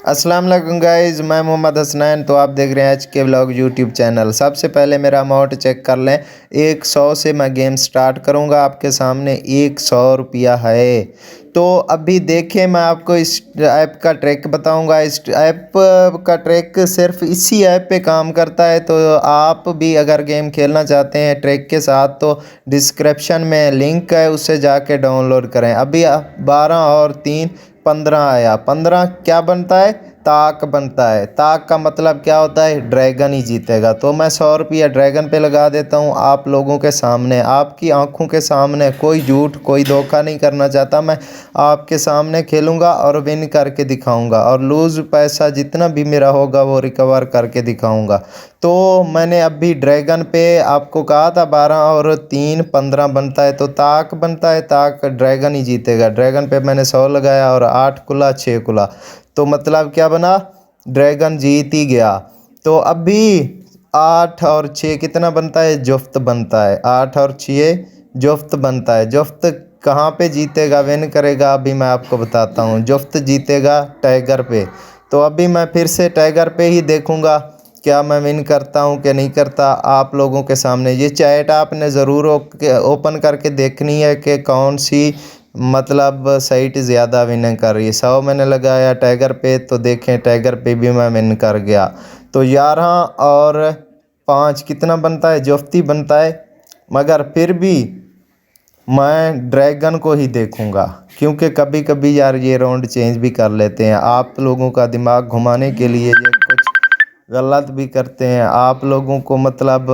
अस्सलाम वालेकुम गाइज़, मैं मोहम्मद हसनैन। तो आप देख रहे हैं एच के व्लॉग यूट्यूब चैनल। सबसे पहले मेरा अमाउंट चेक कर लें। 100 से मैं गेम स्टार्ट करूंगा। आपके सामने 100 रुपया है। तो अभी देखें, मैं आपको इस ऐप का ट्रिक बताऊंगा। इस ऐप का ट्रिक सिर्फ इसी ऐप पे काम करता है। तो आप भी अगर गेम खेलना चाहते हैं ट्रिक के साथ तो डिस्क्रिप्शन में लिंक है, उससे जाके डाउनलोड करें। अभी 12 और 3 15 आया। 15 क्या बनता है? ताक बनता है। ताक का मतलब क्या होता है? ड्रैगन ही जीतेगा। तो मैं 100 रुपया ड्रैगन पे लगा देता हूँ आप लोगों के सामने, आपकी आंखों के सामने। कोई झूठ कोई धोखा नहीं करना चाहता। मैं आपके सामने खेलूँगा और विन करके दिखाऊँगा, और लूज़ पैसा जितना भी मेरा होगा वो रिकवर करके दिखाऊँगा। तो मैंने अभी ड्रैगन पे आपको कहा था 12 और 3 15 बनता है, तो ताक बनता है। ताक ड्रैगन ही जीतेगा। ड्रैगन पे मैंने 100 लगाया और 8 खुला 6 खुला, तो मतलब क्या बना? ड्रैगन जीत ही गया। तो अभी 8 और 6 कितना बनता है? जुफ्त बनता है। 8 और 6 जुफ्त बनता है। जुफ्त कहाँ पे जीतेगा, विन करेगा? अभी मैं आपको बताता हूँ। जुफ्त जीतेगा टाइगर पे। तो अभी मैं फिर से टाइगर पे ही देखूँगा क्या मैं विन करता हूँ कि नहीं करता। आप लोगों के सामने ये चैट आपने ज़रूर ओपन करके देखनी है कि कौन सी मतलब साइट ज़्यादा विन कर रही है। 100 मैंने लगाया टाइगर पे, तो देखें टाइगर पे भी मैं विन कर गया। तो 11 और 5 कितना बनता है? जुफ्ती बनता है। मगर फिर भी मैं ड्रैगन को ही देखूंगा, क्योंकि कभी कभी यार ये राउंड चेंज भी कर लेते हैं। आप लोगों का दिमाग घुमाने के लिए ये कुछ गलत भी करते हैं। आप लोगों को मतलब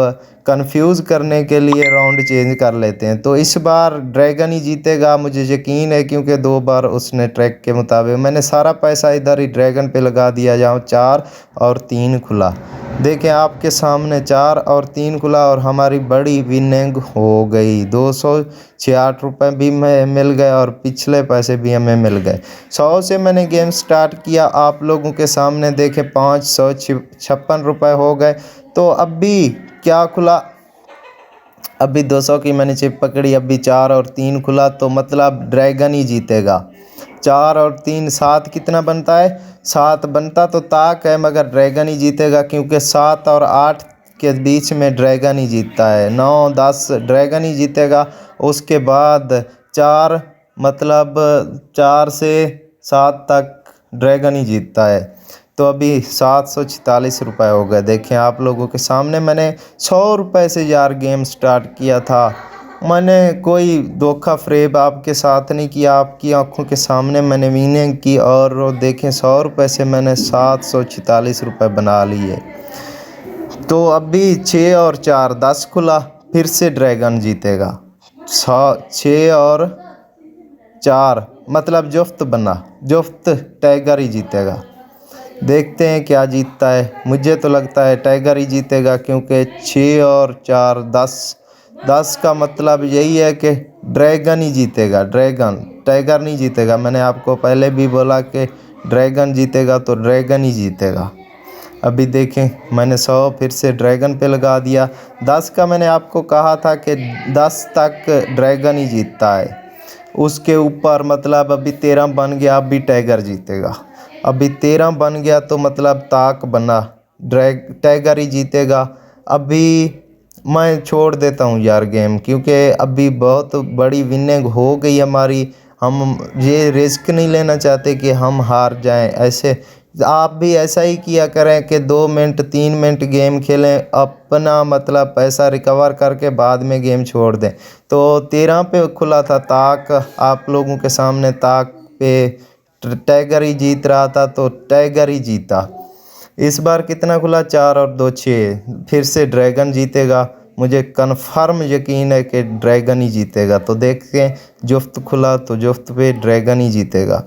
कंफ्यूज करने के लिए राउंड चेंज कर लेते हैं। तो इस बार ड्रैगन ही जीतेगा, मुझे यकीन है, क्योंकि 2 बार उसने ट्रैक के मुताबिक मैंने सारा पैसा इधर ही ड्रैगन पे लगा दिया। जहाँ 4 और 3 खुला, देखें आपके सामने 4 और 3 खुला, और हमारी बड़ी विनिंग हो गई। 266 रुपये भी मिल गए और पिछले पैसे भी हमें मिल गए। 100 से मैंने गेम स्टार्ट किया आप लोगों के सामने, देखें 556 रुपये हो गए। तो अभी क्या खुला? अभी 200 की मैंने चिप पकड़ी। अभी 4 और 3 खुला, तो मतलब ड्रैगन ही जीतेगा। 4 और 3 7 कितना बनता है? 7 बनता तो ताक है, मगर ड्रैगन ही जीतेगा, क्योंकि 7 और 8 के बीच में ड्रैगन ही जीतता है। 9 10 ड्रैगन ही जीतेगा। उसके बाद 4 मतलब 4 से 7 तक ड्रैगन ही जीतता है। तो अभी 746 रुपये हो गए। देखें आप लोगों के सामने, मैंने 100 रुपये से यार गेम स्टार्ट किया था। मैंने कोई धोखा फ्रेब आपके साथ नहीं किया। आपकी आंखों के सामने मैंने विनिंग की, और देखें 100 रुपये से मैंने 746 रुपये बना लिए। तो अभी 6 और 4 10 खुला, फिर से ड्रैगन जीतेगा। 6 और 4 मतलब जुफ्त बना। जुफ्त टाइगर ही जीतेगा। देखते हैं क्या जीतता है। मुझे तो लगता है टाइगर ही जीतेगा, क्योंकि 6 और 4 10 10 का मतलब यही है कि ड्रैगन ही जीतेगा। ड्रैगन, टाइगर नहीं जीतेगा। मैंने आपको पहले भी बोला कि ड्रैगन जीतेगा, तो ड्रैगन ही जीतेगा। अभी देखें मैंने 100 फिर से ड्रैगन पे लगा दिया। 10 का मैंने आपको कहा था कि 10 तक ड्रैगन ही जीतता है। उसके ऊपर मतलब अभी 13 बन गया, अभी टाइगर जीतेगा। अभी 13 बन गया, तो मतलब ताक बना, टाइगर ही जीतेगा। अभी मैं छोड़ देता हूँ यार गेम, क्योंकि अभी बहुत बड़ी विनिंग हो गई हमारी। हम ये रिस्क नहीं लेना चाहते कि हम हार जाएं। ऐसे आप भी ऐसा ही किया करें कि 2 मिनट 3 मिनट गेम खेलें, अपना मतलब पैसा रिकवर करके बाद में गेम छोड़ दें। तो 13 पे खुला था ताक आप लोगों के सामने। ताक पे टाइगर ही जीत रहा था, तो टाइगर ही जीता। इस बार कितना खुला? 4 और 2 6। फिर से ड्रैगन जीतेगा। मुझे कन्फर्म यकीन है कि ड्रैगन ही जीतेगा। तो देखते, जुफ्त खुला तो जुफ्त पे ड्रैगन ही जीतेगा।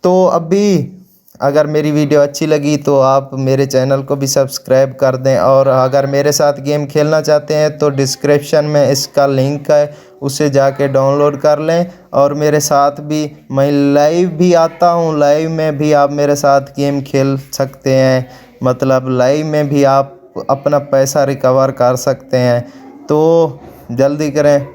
तो अभी अगर मेरी वीडियो अच्छी लगी तो आप मेरे चैनल को भी सब्सक्राइब कर दें, और अगर मेरे साथ गेम खेलना चाहते हैं तो डिस्क्रिप्शन में इसका लिंक है, उसे जाके डाउनलोड कर लें। और मेरे साथ भी मैं लाइव भी आता हूँ, लाइव में भी आप मेरे साथ गेम खेल सकते हैं। मतलब लाइव में भी आप अपना पैसा रिकवर कर सकते हैं। तो जल्दी करें।